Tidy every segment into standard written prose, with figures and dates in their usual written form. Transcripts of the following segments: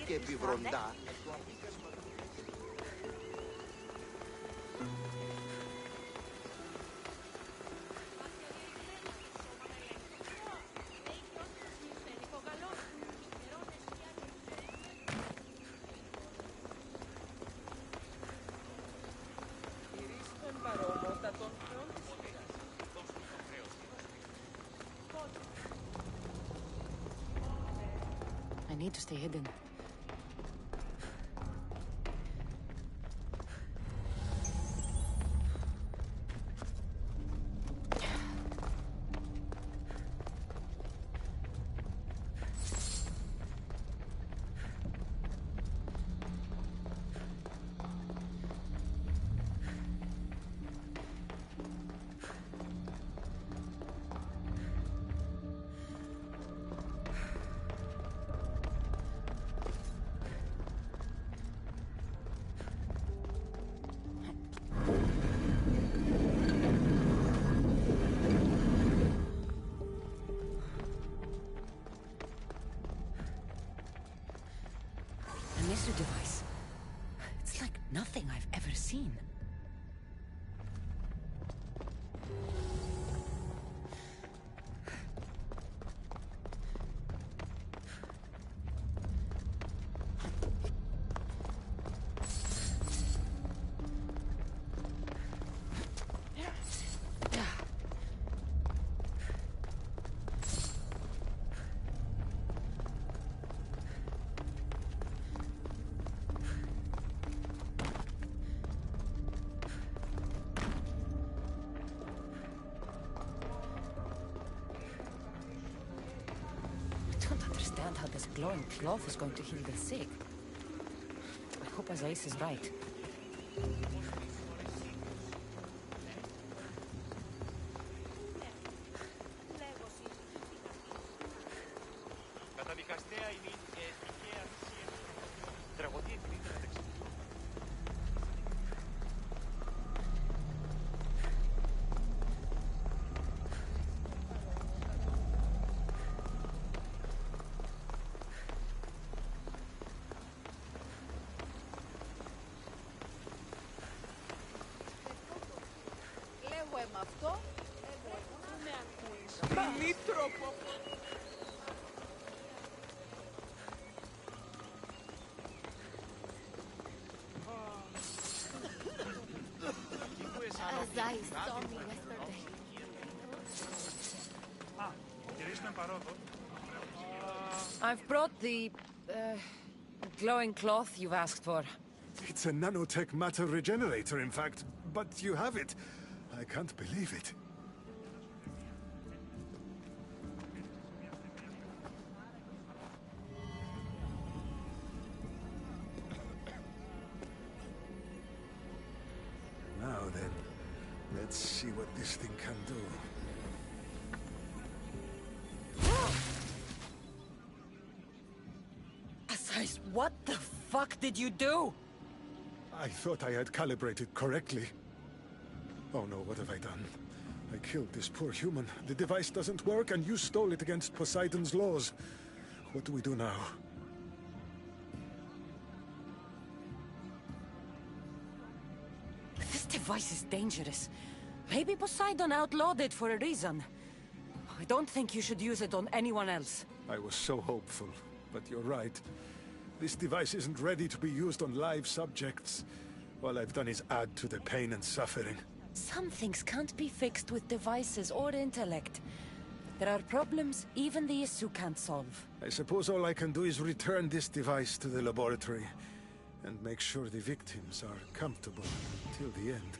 σκέπη βροντά. I need to stay hidden. Device. It's like nothing I've ever seen. How this glowing cloth is going to heal the sick. I hope Azais is right. Azais saw me yesterday. I've brought the glowing cloth you've asked for. It's a nanotech matter regenerator, in fact, but you have it. I can't believe it. Now then, let's see what this thing can do. Azais, what the fuck did you do? I thought I had calibrated correctly. Oh no, what have I done? I killed this poor human. The device doesn't work, and you stole it against Poseidon's laws. What do we do now? This device is dangerous. Maybe Poseidon outlawed it for a reason. I don't think you should use it on anyone else. I was so hopeful, but you're right. This device isn't ready to be used on live subjects. All I've done is add to the pain and suffering. Some things can't be fixed with devices or intellect. There are problems even the Isu can't solve. I suppose all I can do is return this device to the laboratory and make sure the victims are comfortable till the end.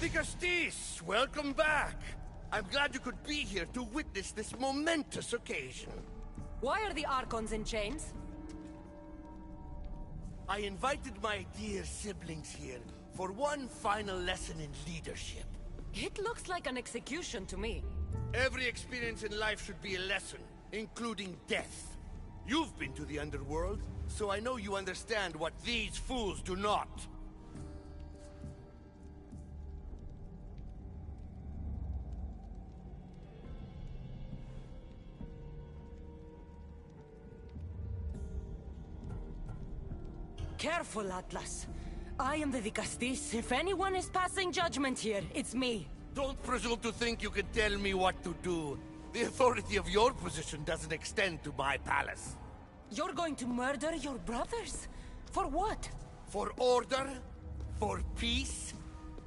Vicastis, welcome back. I'm glad you could be here to witness this momentous occasion. Why are the Archons in chains? I invited my dear siblings here for one final lesson in leadership. It looks like an execution to me. Every experience in life should be a lesson, including death. You've been to the underworld, so I know you understand what these fools do not. Careful, Atlas. I am the Vicastis. If anyone is passing judgment here, it's me. Don't presume to think you can tell me what to do. The authority of your position doesn't extend to my palace. You're going to murder your brothers? For what? For order, for peace,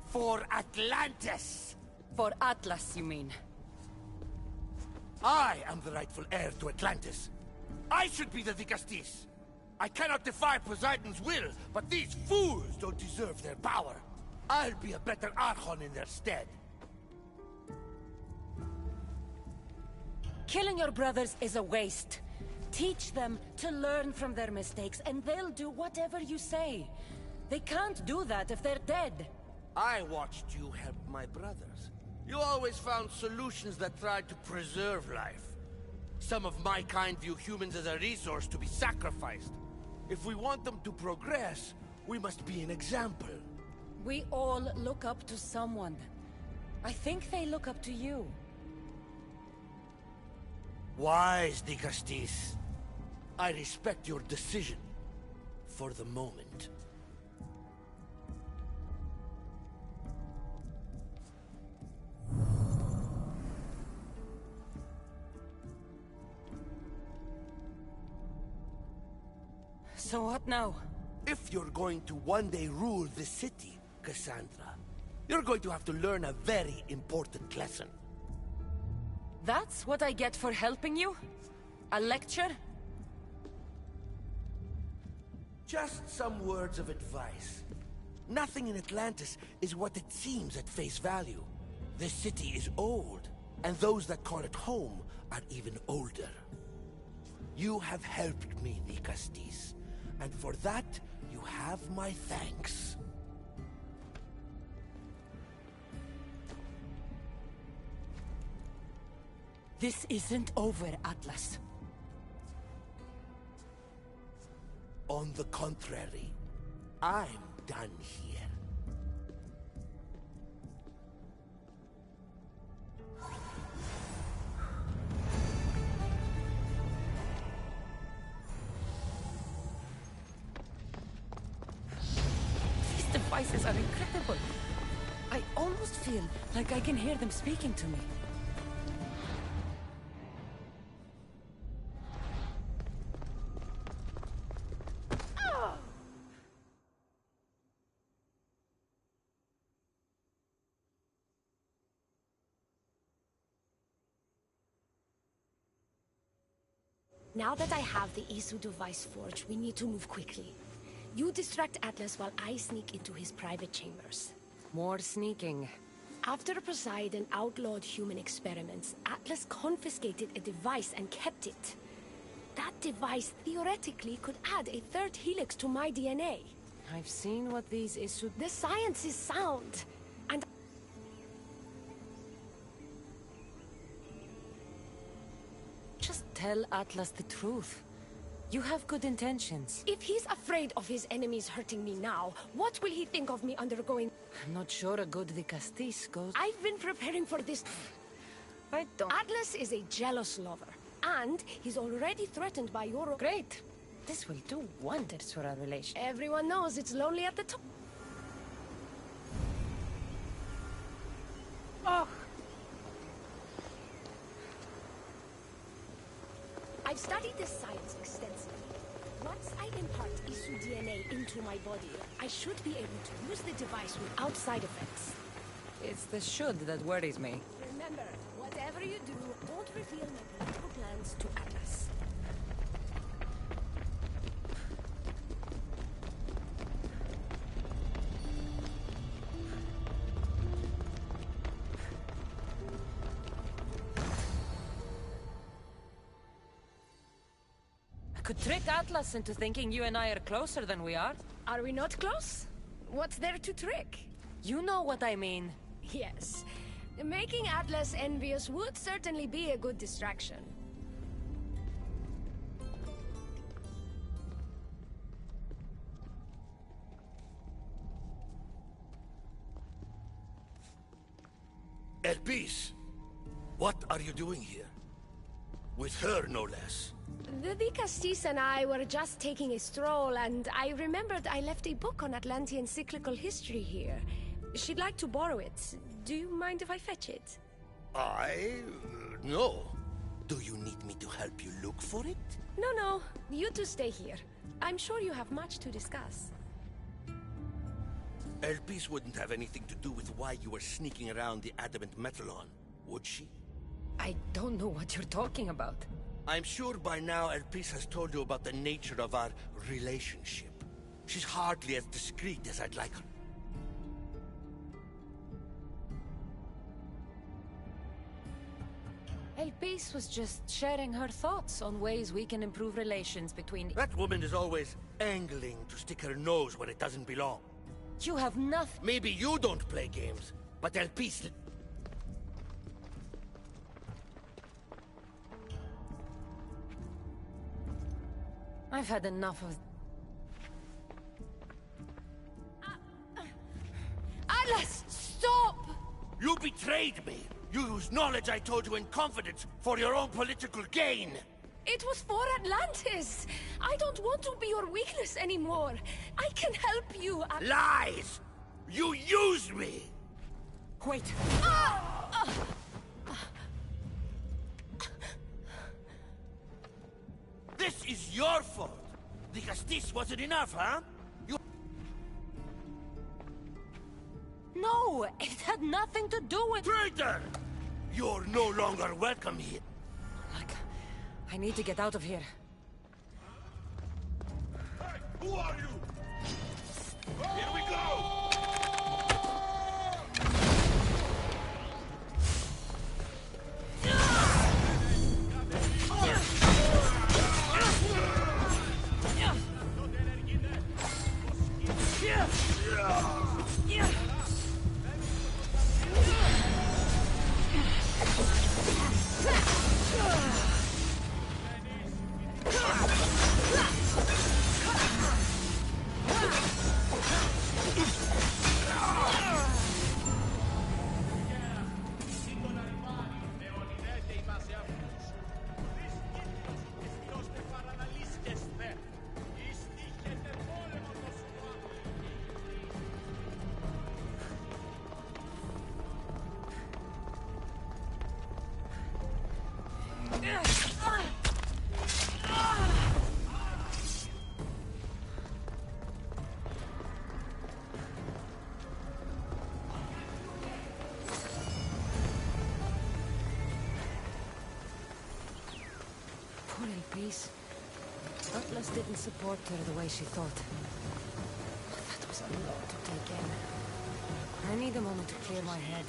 for Atlantis. For Atlas, you mean? I am the rightful heir to Atlantis. I should be the Vicastis. I cannot defy Poseidon's will, but these fools don't deserve their power. I'll be a better Archon in their stead. Killing your brothers is a waste. Teach them to learn from their mistakes, and they'll do whatever you say. They can't do that if they're dead. I watched you help my brothers. You always found solutions that tried to preserve life. Some of my kind view humans as a resource to be sacrificed. If we want them to progress, we must be an example. We all look up to someone. I think they look up to you. Wise, Vicastis. I respect your decision. For the moment. So what now? If you're going to one day rule the city, Cassandra, you're going to have to learn a very important lesson. That's what I get for helping you? A lecture? Just some words of advice. Nothing in Atlantis is what it seems at face value. The city is old, and those that call it home are even older. You have helped me, Vicastis, and for that, you have my thanks. This isn't over, Atlas. On the contrary, I'm done here. These devices are incredible. I almost feel like I can hear them speaking to me. Now that I have the Isu device forged, we need to move quickly. You distract Atlas while I sneak into his private chambers. More sneaking. After Poseidon outlawed human experiments, Atlas confiscated a device and kept it. That device theoretically could add a third helix to my DNA. I've seen what these Isu... The science is sound, and Just tell Atlas the truth. You have good intentions. if he's afraid of his enemies hurting me now, what will he think of me undergoing? I'm not sure a good Vicastis goes... I've been preparing for this. I don't... Atlas is a jealous lover, and he's already threatened by your... Great. This will do wonders for our relation. Everyone knows it's lonely at the top. Oh! I've studied this science extensively. Once I impart Isu DNA into my body, I should be able to use the device without side effects. It's the should that worries me. Remember, whatever you do, don't reveal my political plans to Atlas. could trick Atlas into thinking you and I are closer than we are. Are we not close? What's there to trick? You know what I mean. Yes. Making Atlas envious would certainly be a good distraction. Elpis, what are you doing here? With her, no less. The Vicastis and I were just taking a stroll, and I remembered I left a book on Atlantean cyclical history here. She'd like to borrow it. Do you mind if I fetch it? No. Do you need me to help you look for it? No. You two stay here. I'm sure you have much to discuss. Elpis wouldn't have anything to do with why you were sneaking around the adamant Metalon, would she? I don't know what you're talking about. I'm sure by now Elpis has told you about the nature of our relationship. She's hardly as discreet as I'd like her. Elpis was just sharing her thoughts on ways we can improve relations between... That woman is always angling to stick her nose where it doesn't belong. You have nothing... Maybe you don't play games, but Elpis... I've had enough of... Atlas, stop! You betrayed me! You used knowledge I told you in confidence for your own political gain! It was for Atlantis! I don't want to be your weakness anymore. I can help you. Lies! You used me! Wait. This is your fault! Because this wasn't enough, huh? No! It had nothing to do with... Traitor! You're no longer welcome here. Look, I need to get out of here. Hey, who are you? Here we go! Poor Elpis. Atlas didn't support her the way she thought. That was a lot to take in. I need a moment to clear my head.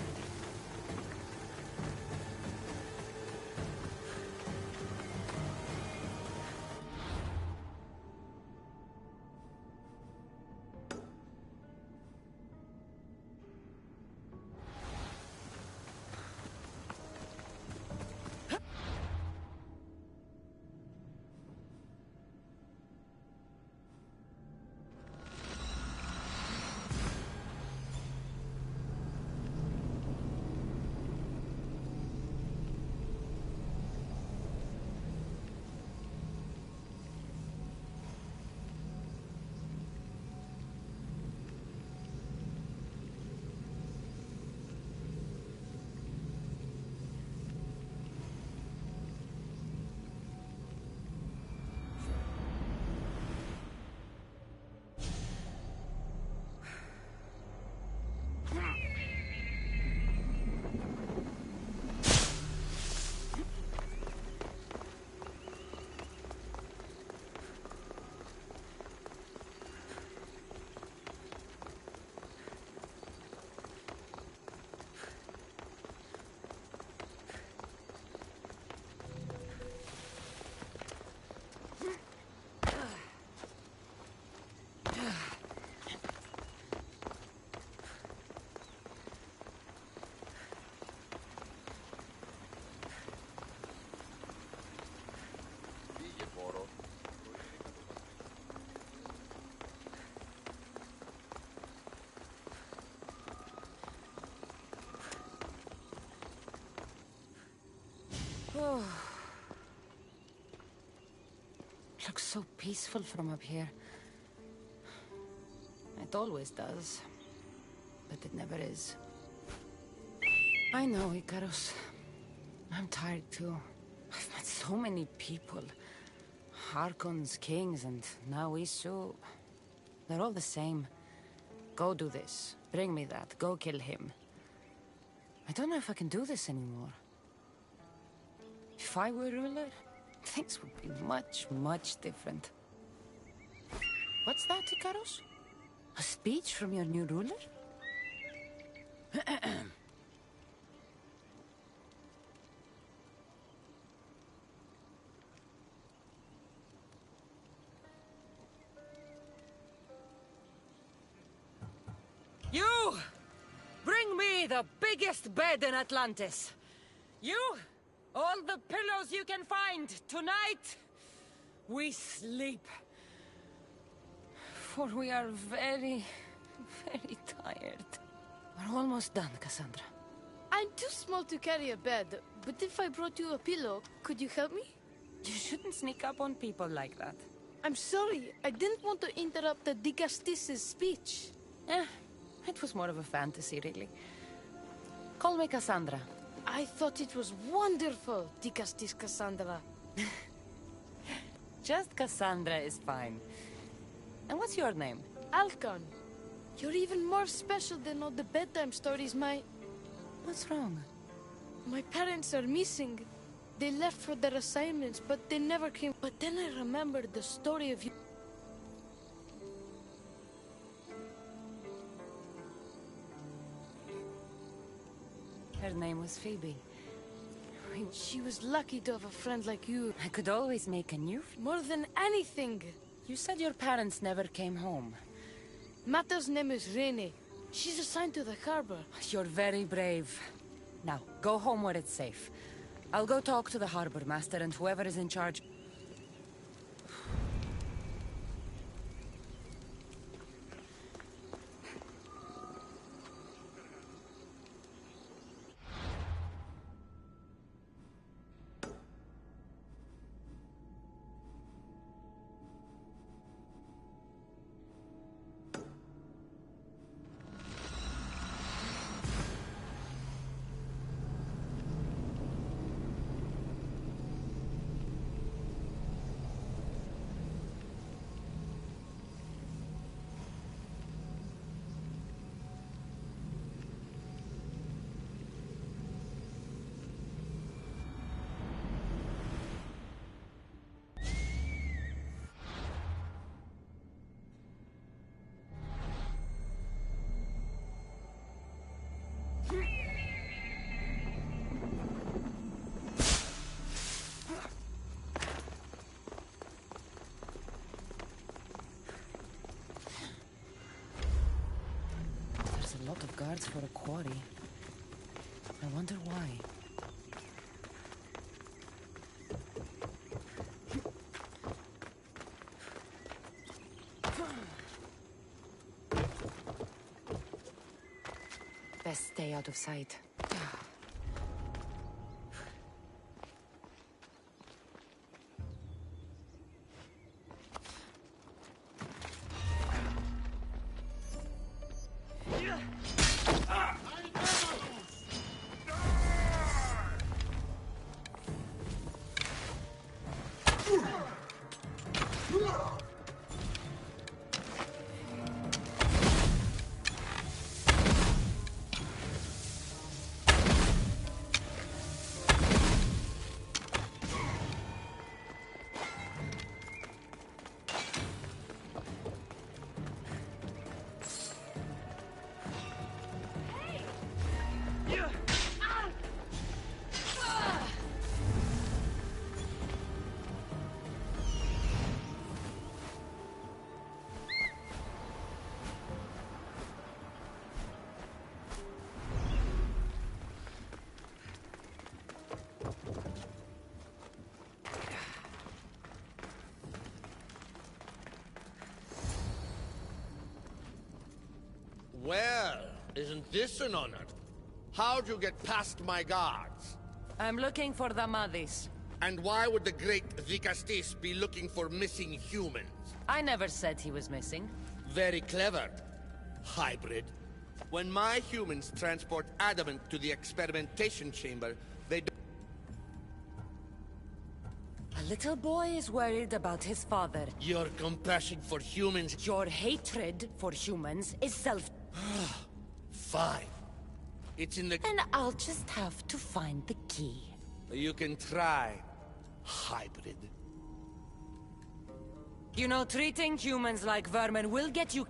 Looks so peaceful from up here. It always does. But it never is. I know, Icarus. I'm tired too. I've met so many people. Archons, kings, and now Isu. They're all the same. Go do this. Bring me that. Go kill him. I don't know if I can do this anymore. If I were ruler, things would be much, much different. What's that, Icarus? A speech from your new ruler? You! Bring me the biggest bed in Atlantis! You! All the pillows you can find! Tonight, we sleep. For we are very, very tired. We're almost done, Cassandra. I'm too small to carry a bed, but if I brought you a pillow, could you help me? You shouldn't sneak up on people like that. I'm sorry, I didn't want to interrupt the Dicastis' speech. It was more of a fantasy, really. Call me Cassandra. I thought it was wonderful, Dicastis Cassandra. Just Cassandra is fine. And what's your name? Alcon, you're even more special than all the bedtime stories. What's wrong? My parents are missing. They left for their assignments, but they never came. But then I remembered the story of you. Her name was Phoebe. She was lucky to have a friend like you. I could always make a new friend. More than anything. You said your parents never came home. Mata's name is Rene. She's assigned to the harbor. You're very brave. Now, go home where it's safe. I'll go talk to the harbor master and whoever is in charge. There's a lot of guards for a quarry. I wonder why. Best stay out of sight. Well, isn't this an honor? How'd you get past my guards? I'm looking for the Madis. And why would the great Vicastis be looking for missing humans? I never said he was missing. Very clever. Hybrid. When my humans transport adamant to the experimentation chamber, they do. A little boy is worried about his father. Your compassion for humans. Your hatred for humans is self... Fine. It's in the... And I'll just have to find the key. You can try, hybrid. You know, treating humans like vermin will get you...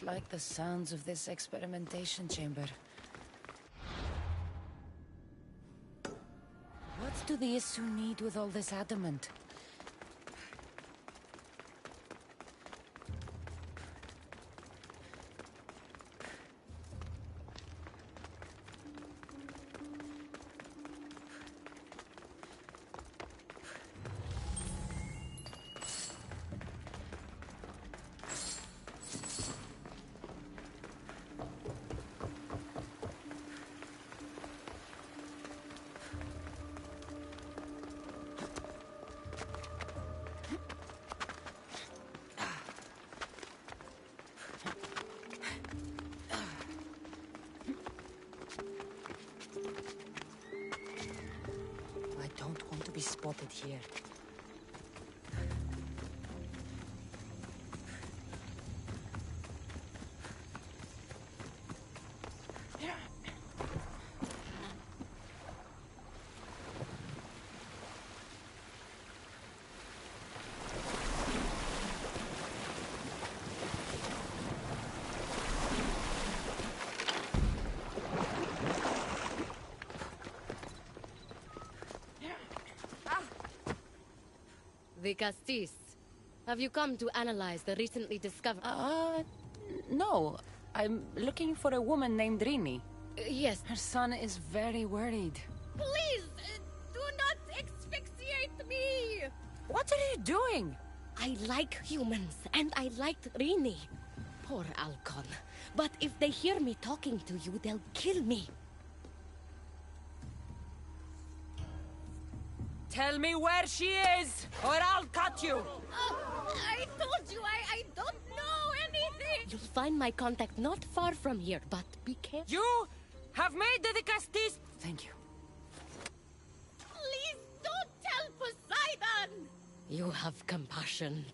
Like the sounds of this experimentation chamber. What do the Issue need with all this adamant? Be spotted here. Vicastis, have you come to analyze the recently discovered... No. I'm looking for a woman named Rini. Yes. Her son is very worried. Please, do not asphyxiate me! What are you doing? I like humans, and I liked Rini. Poor Alcon. But if they hear me talking to you, they'll kill me. Tell me where she is, or I'll cut you! I told you, I don't know anything! You'll find my contact not far from here, but be careful. You have made the Vicastis... Thank you. Please don't tell Poseidon! You have compassion.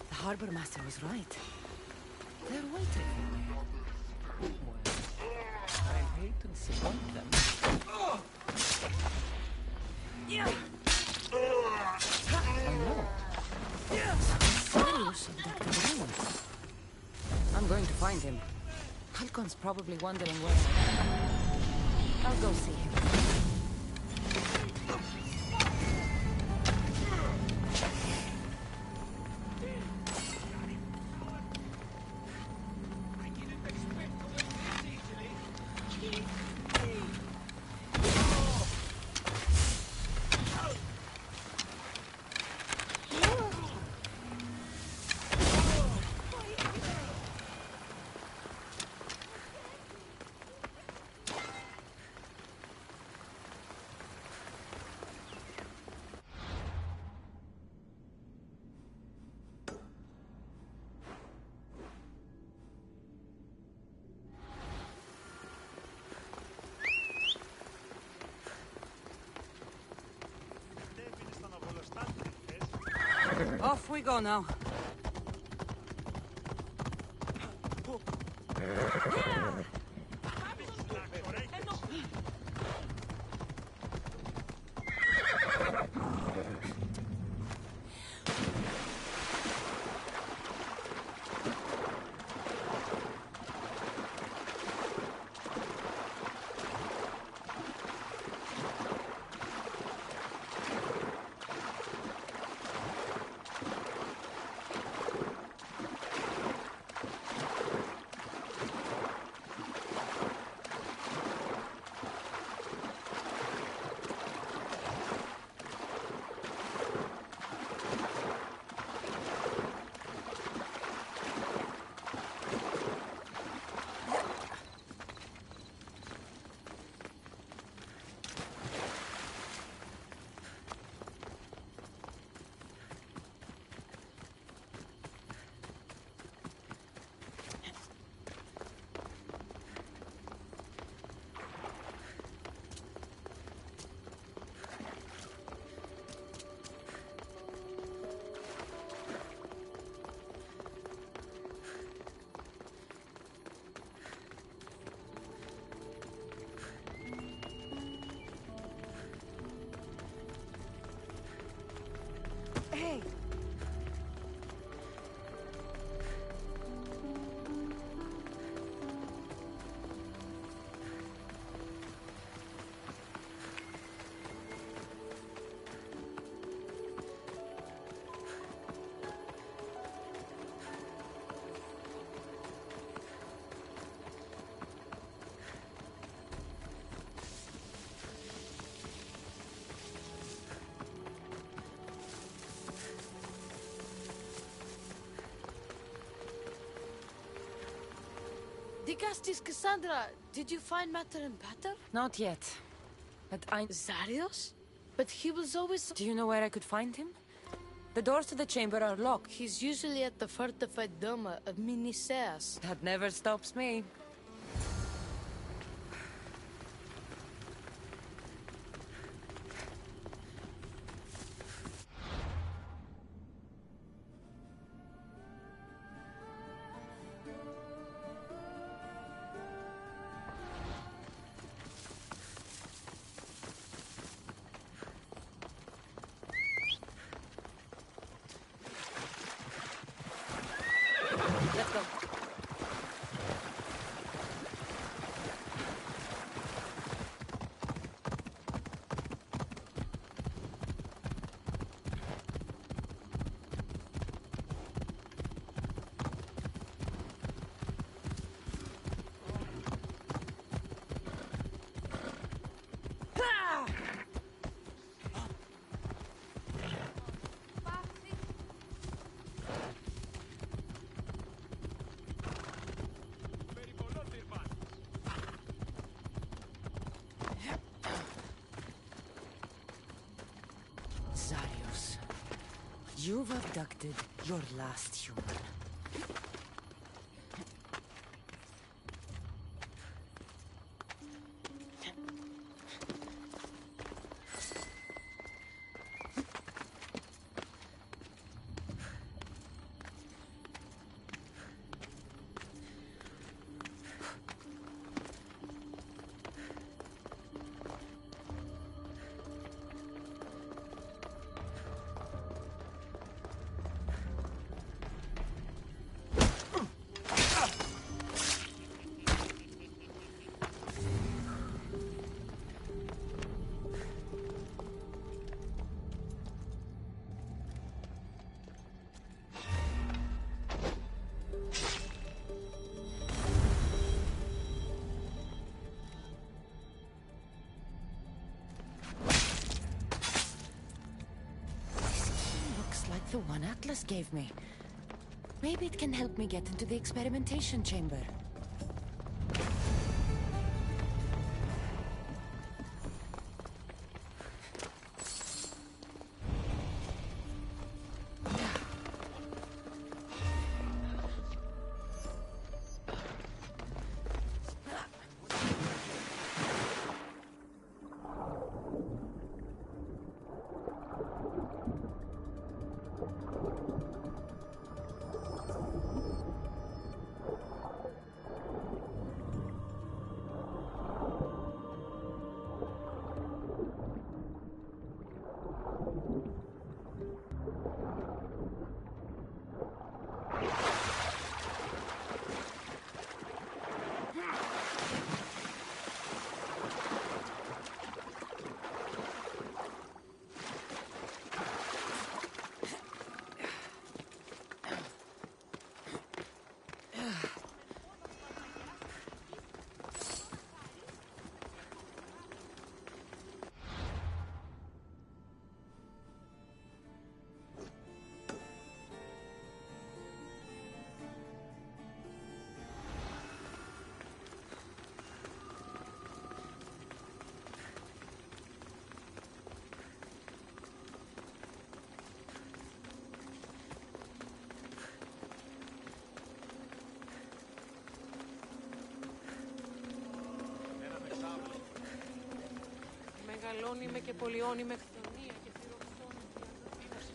The Harbor Master was right. They're waiting. Well, I hate to disappoint them. Yeah. Oh no. Serious abducted humans. I'm going to find him. Halcon's probably wondering where. I'll go see him. Off we go now. Hey! Digastis Cassandra, did you find Matter and Pater? Not yet. But I... Zarios? But he was always... Do you know where I could find him? The doors to the chamber are locked. He's usually at the fortified Doma of Miniseas. That never stops me. Let's go. Zarios, you've abducted your last human. The one Atlas gave me. Maybe it can help me get into the experimentation chamber. Πολώνυμε και πολιώνυμε εκτονία και πυροκτώνη και αναπήρωση.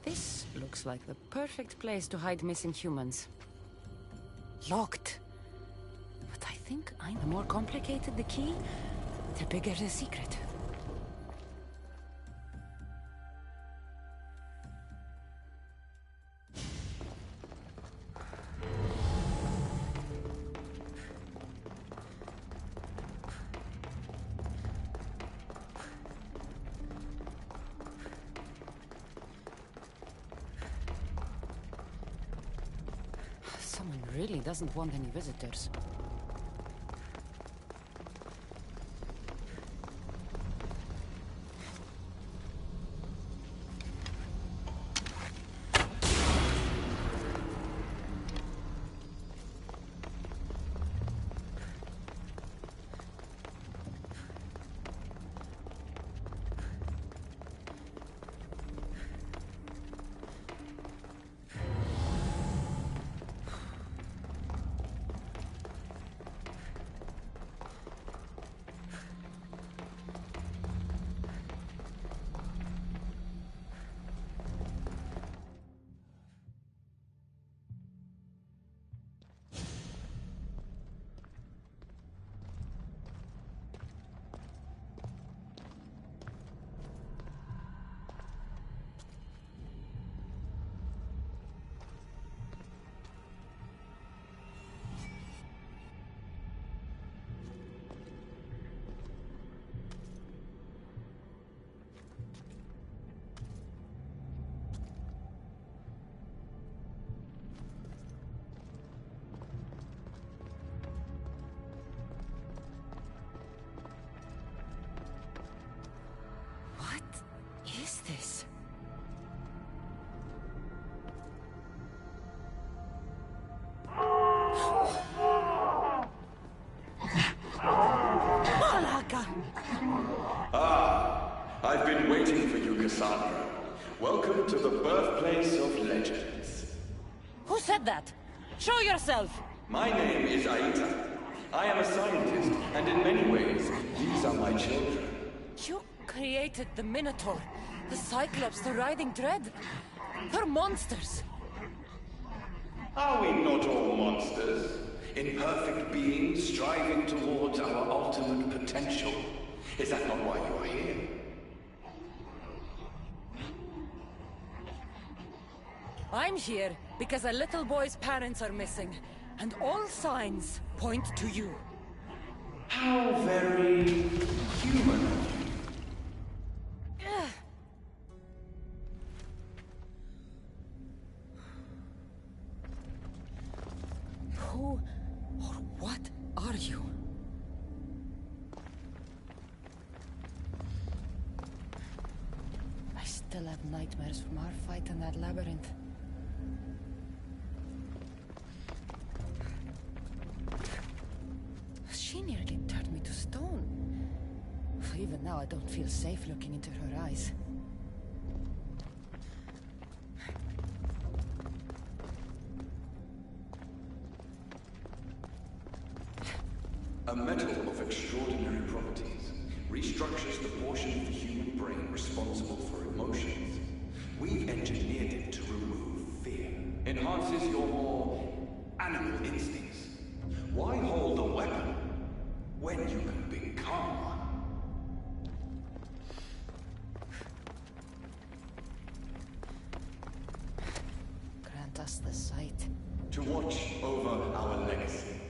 This looks like the perfect place to hide missing humans. Locked. But I think the more complicated the key, the bigger the secret. Someone really doesn't want any visitors. This? I've been waiting for you, Cassandra. Welcome to the birthplace of legends. Who said that? Show yourself! My name is Aita. I am a scientist, and in many ways, these are my children. You created the Minotaur, the Cyclops, the Riding Dread. They're monsters. Are we not all monsters? Imperfect beings striving towards our ultimate potential. Is that not why you are here? I'm here because a little boy's parents are missing, and all signs point to you. How very human of you. Who or what are you? I still have nightmares from our fight in that labyrinth. She nearly turned me to stone. Even now, I don't feel safe looking into her eyes. A metal of extraordinary properties restructures the portion of the human brain responsible for emotions. We've engineered it to remove fear. Enhances your more animal instincts. Why hold a weapon when you can become one? Grant us the sight. To watch over our legacy.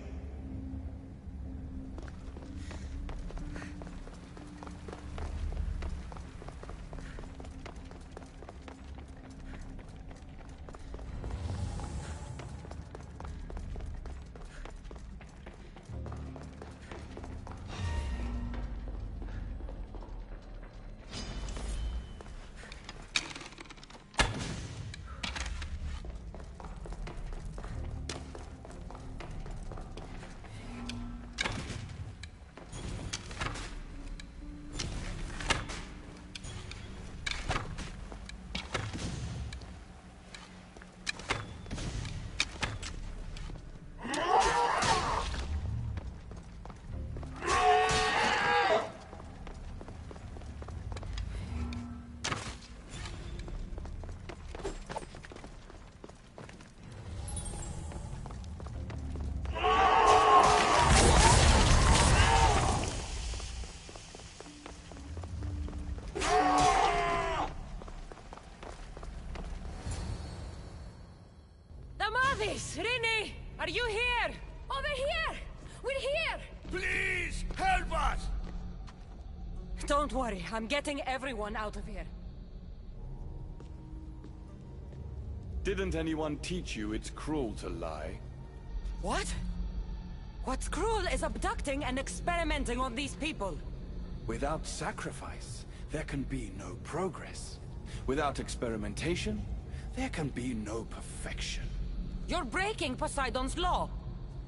this? Rini! Are you here? Over here! We're here! Please, help us! Don't worry, I'm getting everyone out of here. Didn't anyone teach you it's cruel to lie? What? What's cruel is abducting and experimenting on these people. Without sacrifice, there can be no progress. Without experimentation, there can be no perfection. You're breaking Poseidon's law.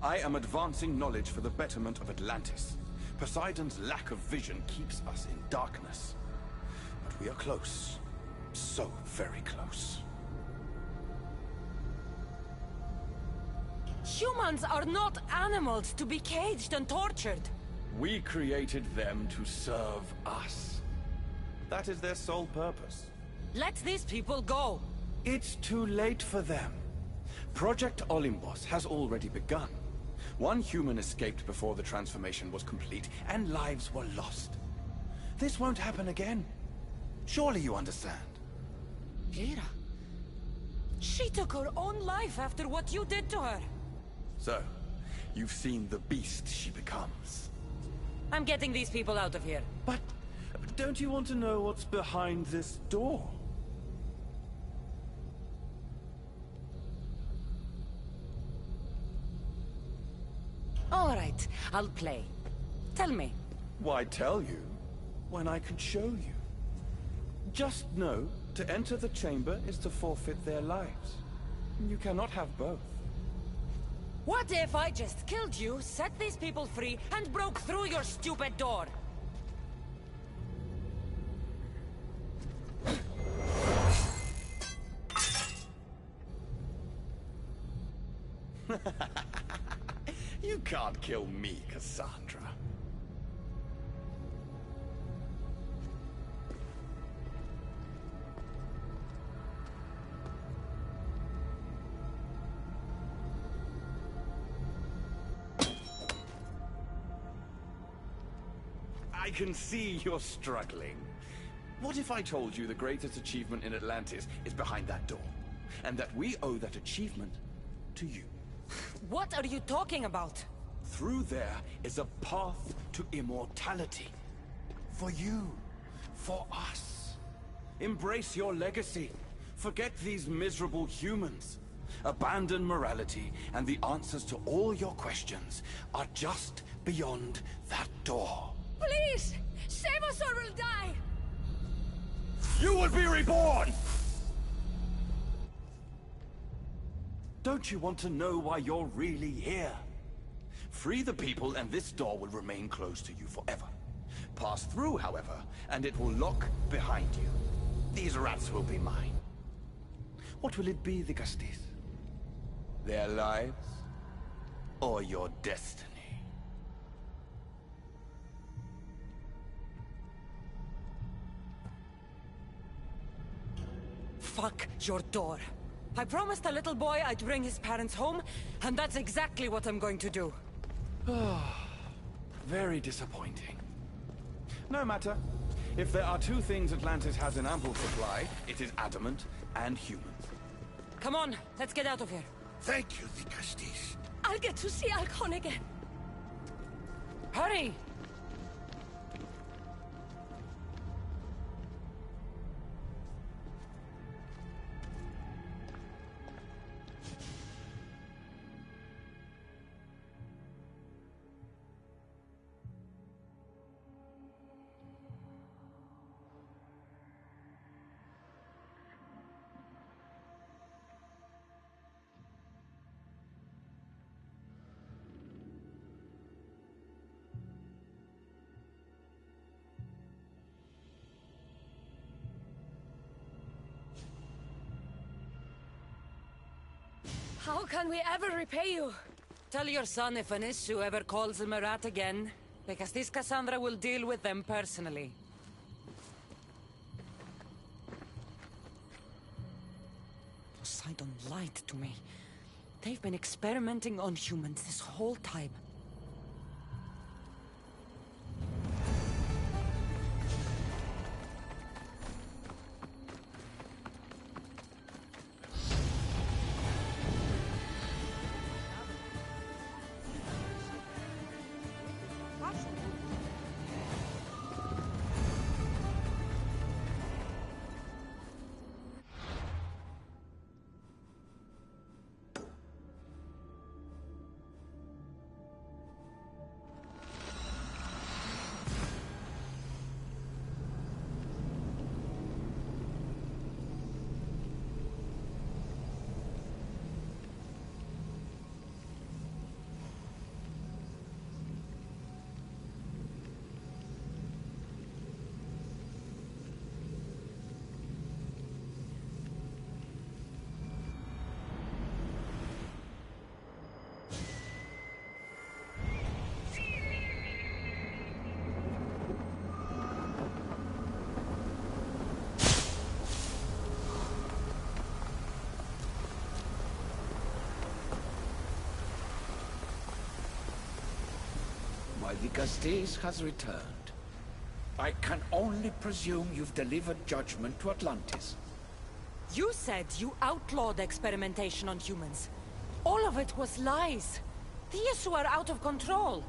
I am advancing knowledge for the betterment of Atlantis. Poseidon's lack of vision keeps us in darkness. But we are close. So very close. Humans are not animals to be caged and tortured. We created them to serve us. That is their sole purpose. Let these people go. It's too late for them. Project Olympus has already begun. One human escaped before the transformation was complete, and lives were lost. This won't happen again. Surely you understand. Lyra. She took her own life after what you did to her. So, you've seen the beast she becomes. I'm getting these people out of here. But don't you want to know what's behind this door? All right, I'll play. Tell me. Why tell you when I could show you? Just know, to enter the chamber is to forfeit their lives. You cannot have both. What if I just killed you, set these people free, and broke through your stupid door? You can't kill me, Cassandra. I can see you're struggling. What if I told you the greatest achievement in Atlantis is behind that door, and that we owe that achievement to you? What are you talking about? Through there is a path to immortality. For you. For us. Embrace your legacy. Forget these miserable humans. Abandon morality, and the answers to all your questions are just beyond that door. Please! Save us or we'll die! You will be reborn! Don't you want to know why you're really here? Free the people and this door will remain closed to you forever. Pass through, however, and it will lock behind you. These rats will be mine. What will it be, the Gusties? Their lives? Or your destiny? Fuck your door. I promised the little boy I'd bring his parents home, and that's exactly what I'm going to do. Very disappointing. No matter. If there are two things Atlantis has in ample supply, it is adamant and humans. Come on, let's get out of here. Thank you, the Castis. I'll get to see Alcon again. Hurry! How can we ever repay you? Tell your son if an issue ever calls him a rat again, because this Cassandra will deal with them personally. Poseidon lied to me. They've been experimenting on humans this whole time. why the Castes has returned. I can only presume you've delivered judgment to Atlantis. You said you outlawed experimentation on humans. All of it was lies. The issue are out of control.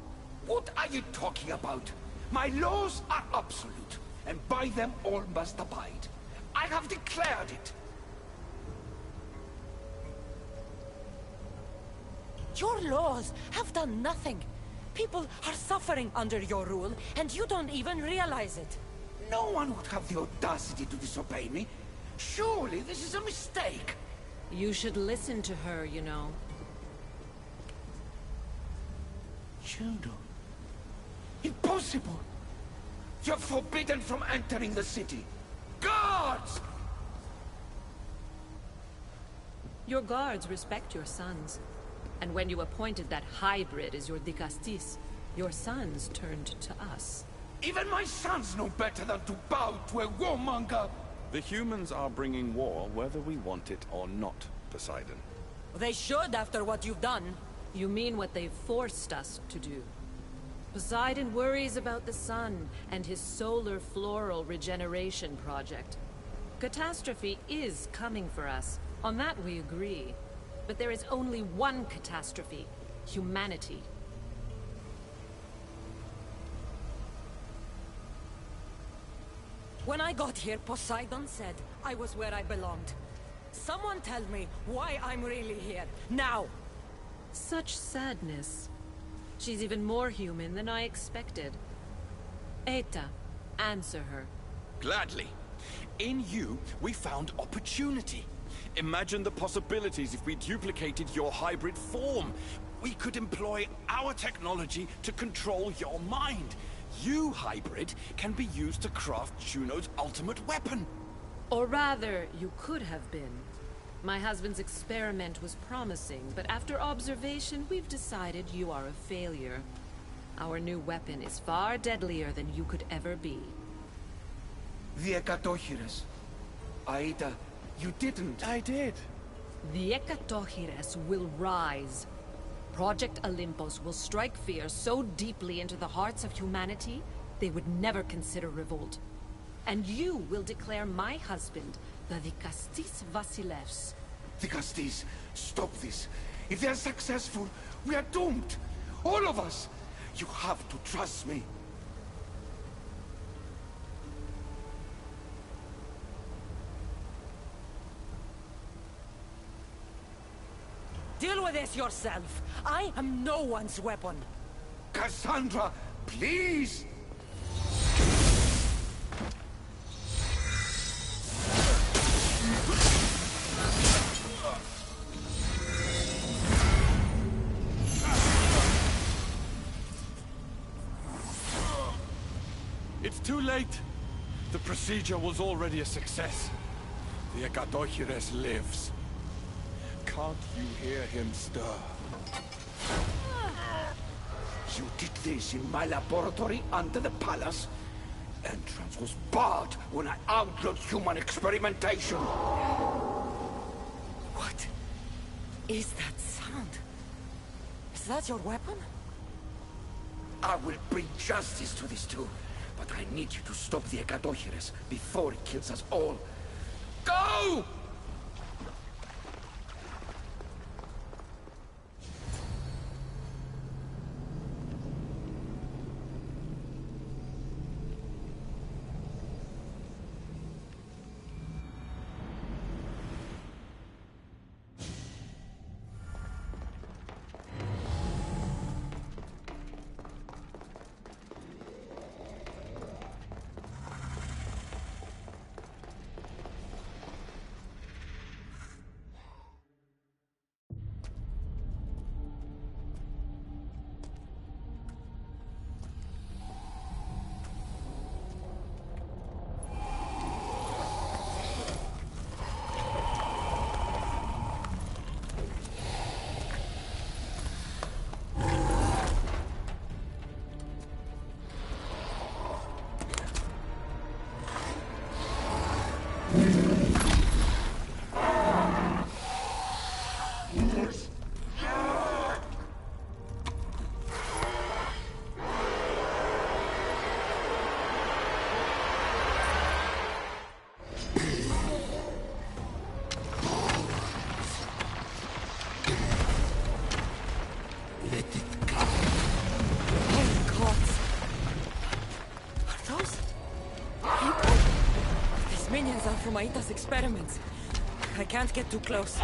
What are you talking about? My laws are absolute, and by them all must abide. I have declared it. Your laws have done nothing. People are suffering under your rule, and you don't even realize it. No one would have the audacity to disobey me. Surely this is a mistake. You should listen to her, you know. Juno. Impossible! You're forbidden from entering the city. Guards! Your guards respect your sons. And when you appointed that hybrid as your Dicastis, your sons turned to us. Even my sons know better than to bow to a warmonger! The humans are bringing war whether we want it or not, Poseidon. They should after what you've done. You mean what they've forced us to do. Poseidon worries about the sun and his solar floral regeneration project. Catastrophe is coming for us. On that we agree. But there is only one catastrophe: humanity. When I got here, Poseidon said I was where I belonged. Someone tell me why I'm really here, now! Such sadness. She's even more human than I expected. Eta, answer her. Gladly. In you, we found opportunity. Imagine the possibilities if we duplicated your hybrid form. We could employ our technology to control your mind. You, hybrid, can be used to craft Juno's ultimate weapon. Or rather, you could have been. My husband's experiment was promising, but after observation, we've decided you are a failure. Our new weapon is far deadlier than you could ever be. The Ekatochires. Aida, you didn't. I did. The Ekatochires will rise. Project Olympus will strike fear so deeply into the hearts of humanity, they would never consider revolt. And you will declare my husband the Dicastis Vasilevs. Dicastis, stop this. If they're successful, we are doomed. All of us. You have to trust me. Deal with this yourself. I am no one's weapon. Cassandra, please! It's too late. The procedure was already a success. The Ekatochires lives. Can't you hear him stir? You did this in my laboratory under the palace. Entrance was barred when I outlawed human experimentation. What is that sound? Is that your weapon? I will bring justice to these two, but I need you to stop the Ekatochires before it kills us all. Go! Maita's experiments. I can't get too close.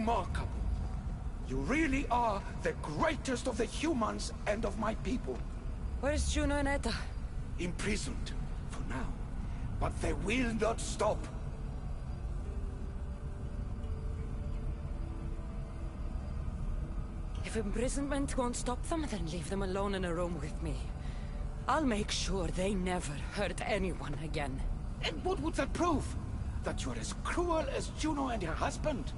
remarkable. You really are the greatest of the humans and of my people. Where's Juno and Etta? Imprisoned, for now. But they will not stop. If imprisonment won't stop them, then leave them alone in a room with me. I'll make sure they never hurt anyone again. And what would that prove? That you're as cruel as Juno and her husband?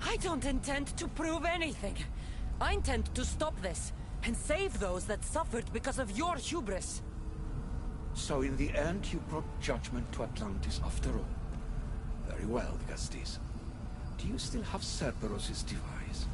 I don't intend to prove anything. I intend to stop this, and save those that suffered because of your hubris. So in the end, you brought judgment to Atlantis after all. Very well, Gastis. Do you still have Cerberus's device?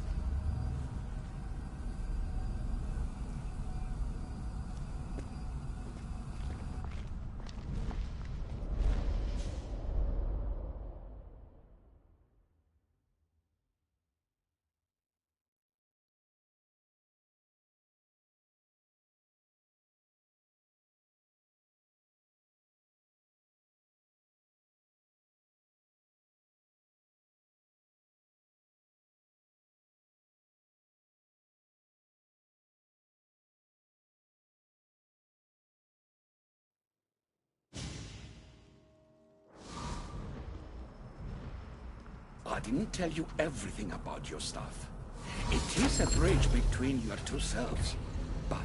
I didn't tell you everything about your stuff. It is a bridge between your two selves. But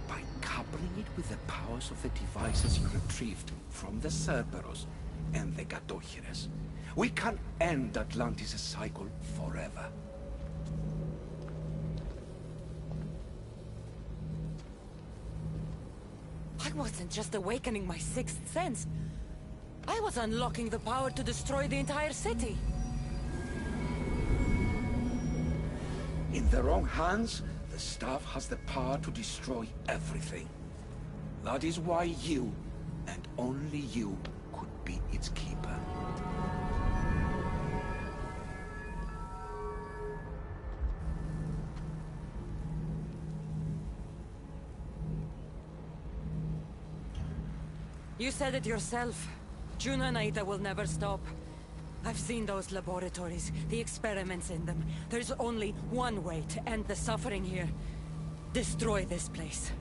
by coupling it with the powers of the devices you retrieved from the Cerberus and the Gatochires, we can end Atlantis' cycle forever. I wasn't just awakening my sixth sense. I was unlocking the power to destroy the entire city. In the wrong hands, the staff has the power to destroy everything. That is why you, and only you, could be its keeper. You said it yourself. Juno and Aida will never stop. I've seen those laboratories, the experiments in them. There's only one way to end the suffering here. Destroy this place.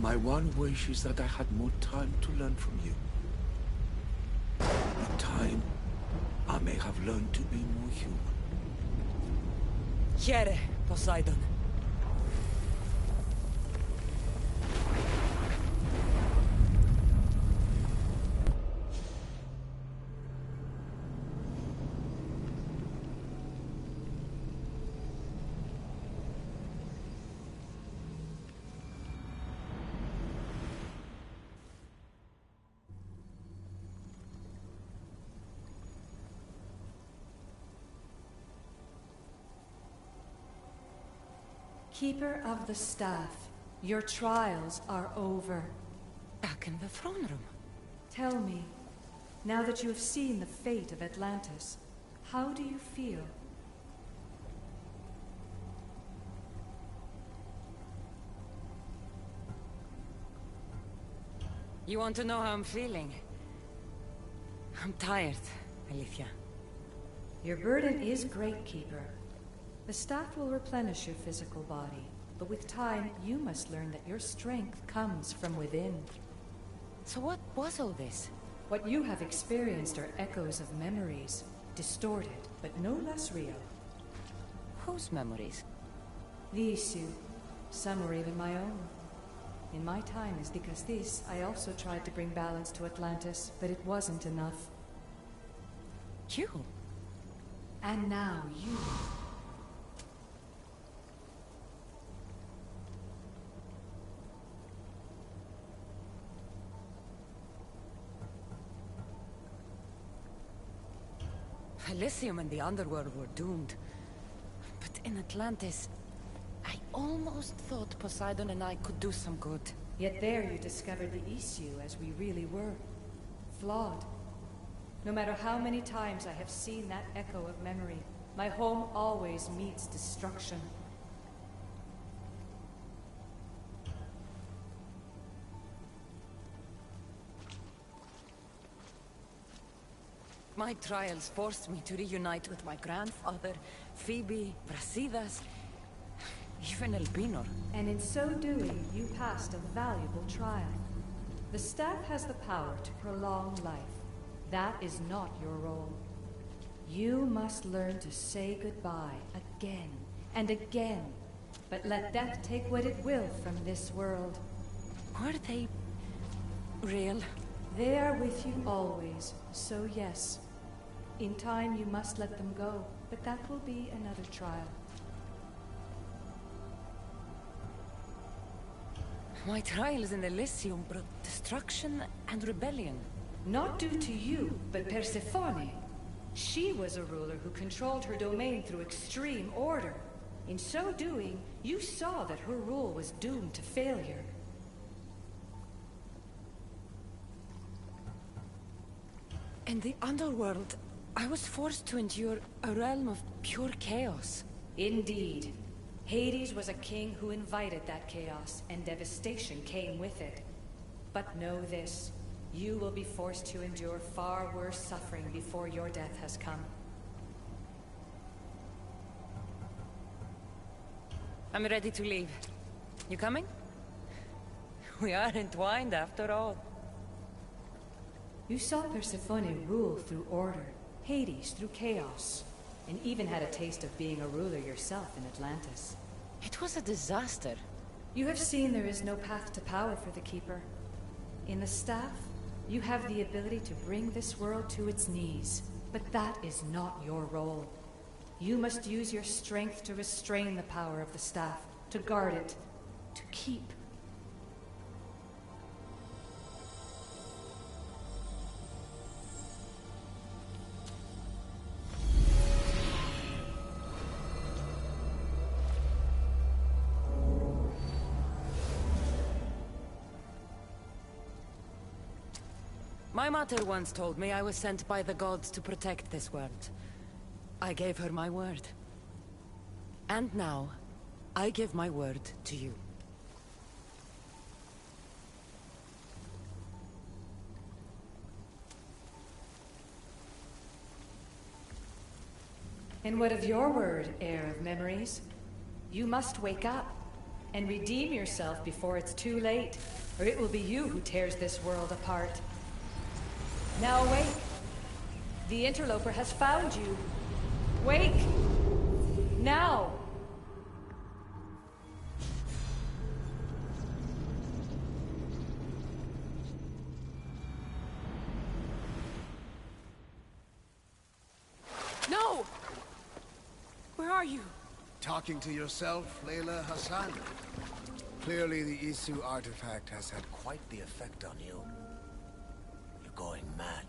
My one wish is that I had more time to learn from you. In time, I may have learned to be more human. Here, Poseidon. Keeper of the Staff, your trials are over. Back in the throne room. Tell me, now that you have seen the fate of Atlantis, how do you feel? You want to know how I'm feeling? I'm tired, Alicia. Your burden is great, Keeper. The staff will replenish your physical body, but with time, you must learn that your strength comes from within. So what was all this? What you have experienced are echoes of memories, distorted, but no less real. Whose memories? The issue. Some were even my own. In my time as Dicastis, I also tried to bring balance to Atlantis, but it wasn't enough. You? And now you. Elysium and the Underworld were doomed. But in Atlantis, I almost thought Poseidon and I could do some good. Yet there you discovered the issue as we really were. Flawed. No matter how many times I have seen that echo of memory, my home always meets destruction. My trials forced me to reunite with my grandfather, Phoebe, Brasidas, even Elpinor. And in so doing, you passed a valuable trial. The staff has the power to prolong life. That is not your role. You must learn to say goodbye again and again, but let death take what it will from this world. Were they real? They are with you always, so yes. In time you must let them go, but that will be another trial. My trials in Elysium brought destruction and rebellion. Not due to you, but Persephone. She was a ruler who controlled her domain through extreme order. In so doing, you saw that her rule was doomed to failure. In the Underworld, I was forced to endure a realm of pure chaos. Indeed. Hades was a king who invited that chaos, and devastation came with it. But know this. You will be forced to endure far worse suffering before your death has come. I'm ready to leave. You coming? We are entwined after all. You saw Persephone rule through order, Hades through chaos, and even had a taste of being a ruler yourself in Atlantis. It was a disaster. You have seen there is no path to power for the Keeper. In the staff, you have the ability to bring this world to its knees, but that is not your role. You must use your strength to restrain the power of the staff, to guard it, to keep. My mother once told me I was sent by the gods to protect this world. I gave her my word. And now, I give my word to you. And what of your word, heir of memories? You must wake up and redeem yourself before it's too late, or it will be you who tears this world apart. Now awake! The interloper has found you. Wake! Now! No! Where are you? Talking to yourself, Layla Hassan? Clearly the Isu artifact has had quite the effect on you. You're going mad.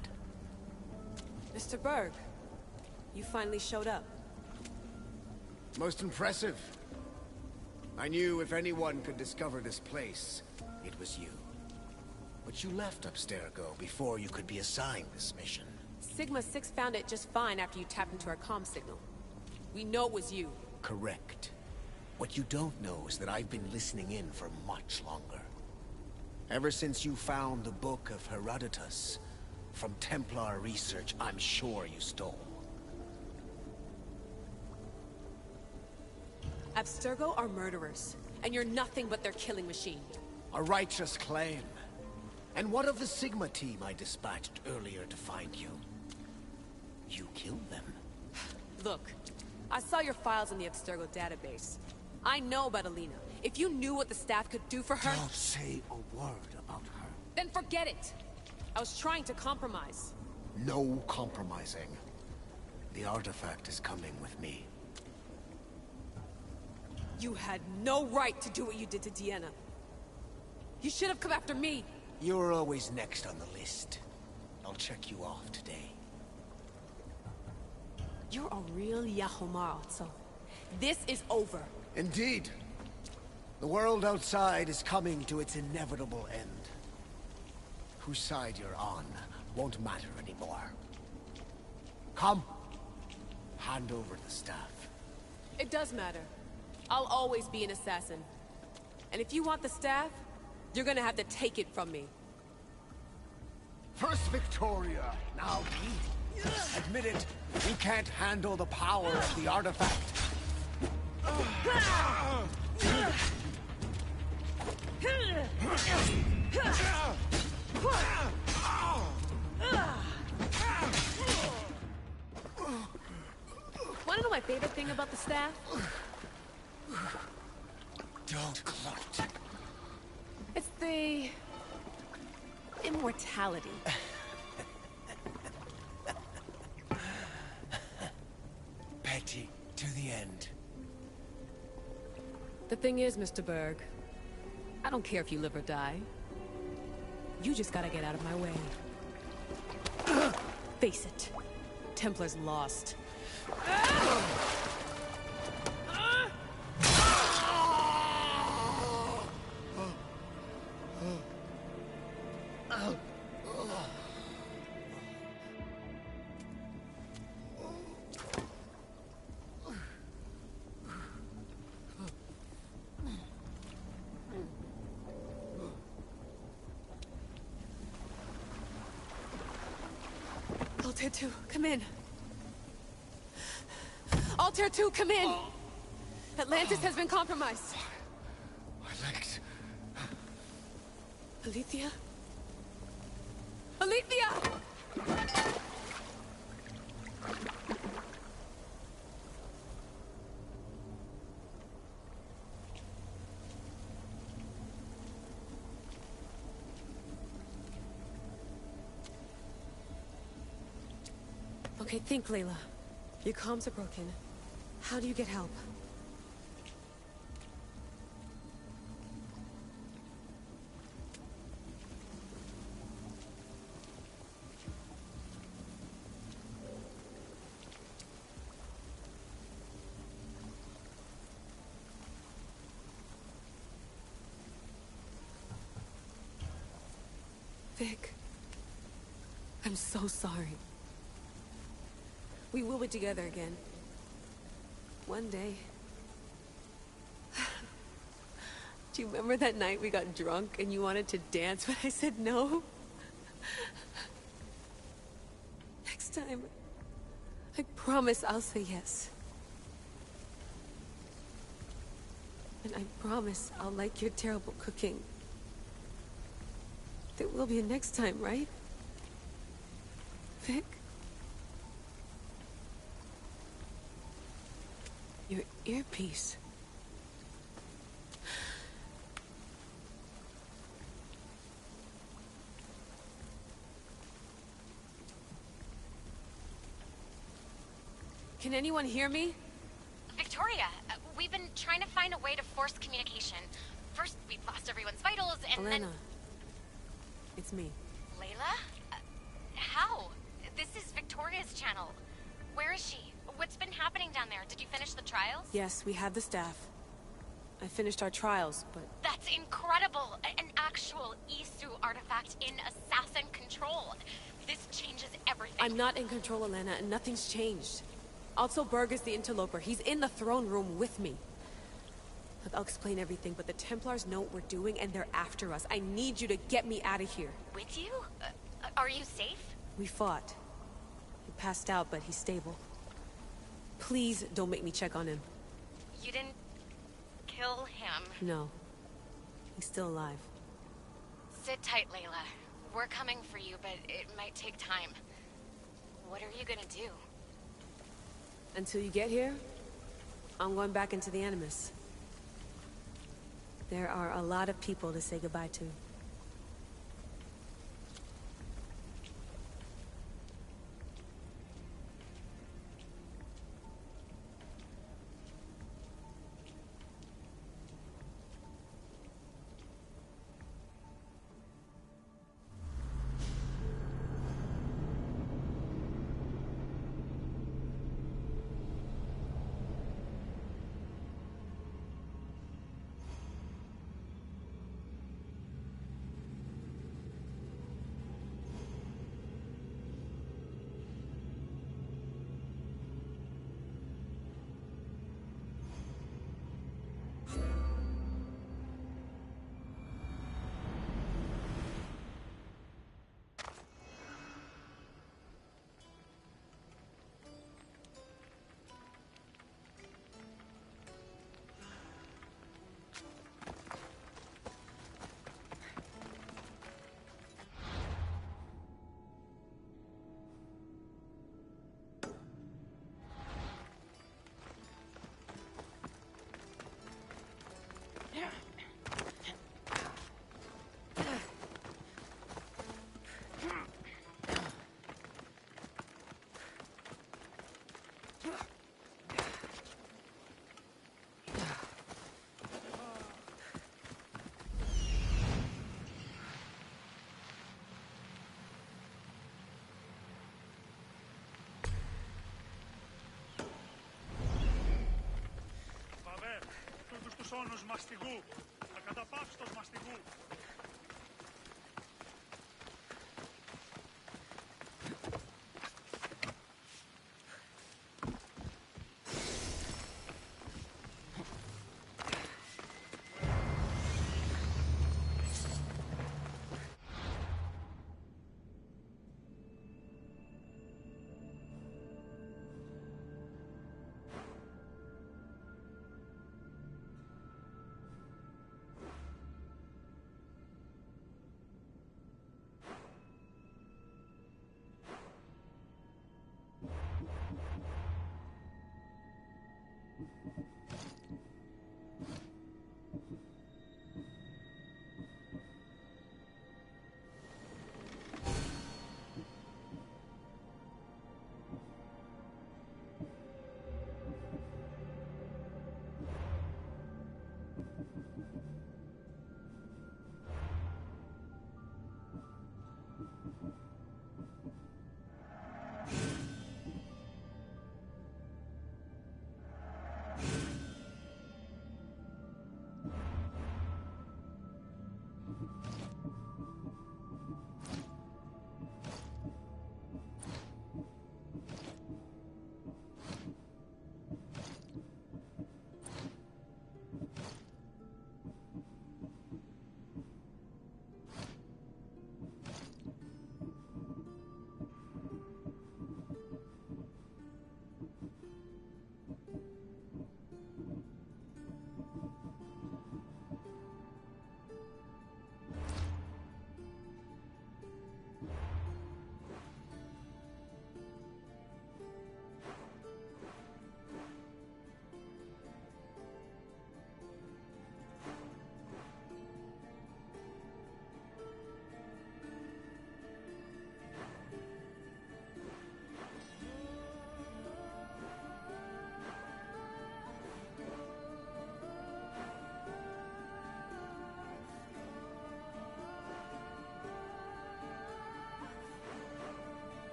Mr. Berg, you finally showed up. Most impressive. I knew if anyone could discover this place, it was you. But you left Abstergo before you could be assigned this mission. Sigma 6 found it just fine after you tapped into our comm signal. We know it was you. Correct. What you don't know is that I've been listening in for much longer. Ever since you found the Book of Herodotus, from Templar research, I'm sure you stole. Abstergo are murderers, and you're nothing but their killing machine. A righteous claim. And what of the Sigma team I dispatched earlier to find you? You killed them. Look, I saw your files in the Abstergo database. I know about Alina. If you knew what the staff could do for her... Don't say a word about her. Then forget it! I was trying to compromise. No compromising. The artifact is coming with me. You had no right to do what you did to Deanna. You should have come after me. You're always next on the list. I'll check you off today. You're a real Yahomar, so this is over. Indeed. The world outside is coming to its inevitable end. Whose side you're on won't matter anymore. Come. Hand over the staff. It does matter. I'll always be an assassin. And if you want the staff, you're gonna have to take it from me. First Victoria, now Pete. Admit it, you can't handle the power of the artifact. Wanna know my favorite thing about the staff? Don't gloat. It's the... immortality. Petty to the end. The thing is, Mr. Berg, I don't care if you live or die. You just gotta get out of my way. Face it. Templar's lost. Altair 2, come in. Altair 2, come in! Atlantis has been compromised. My legs. Alethea? Alethea! Okay, think, Layla. Your comms are broken. How do you get help? Vic, I'm so sorry. We will be together again. One day. Do you remember that night we got drunk and you wanted to dance, but I said no? Next time, I promise I'll say yes. And I promise I'll like your terrible cooking. There will be a next time, right? Vic? Your earpiece. Can anyone hear me? Victoria, we've been trying to find a way to force communication. First, we lost everyone's vitals, and Elena. then... It's me. Layla? How? This is Victoria's channel. Where is she? What's been happening down there? Did you finish the trials? Yes, we have the staff. I finished our trials, but... That's incredible! An actual Isu artifact in assassin control. This changes everything. I'm not in control, Elena, and nothing's changed. Also, Berg is the interloper. He's in the throne room with me. Look, I'll explain everything, but the Templars know what we're doing and they're after us. I need you to get me out of here. With you? Are you safe? We fought. He passed out, but he's stable. Please don't make me check on him. You didn't kill him? No. He's still alive. Sit tight, Layla. We're coming for you, but it might take time. What are you gonna do? Until you get here, I'm going back into the Animus. There are a lot of people to say goodbye to. Τους όνους μαστιγού, ακαταπαύστος μαστιγού.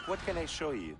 What can I show you?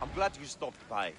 I'm glad you stopped by.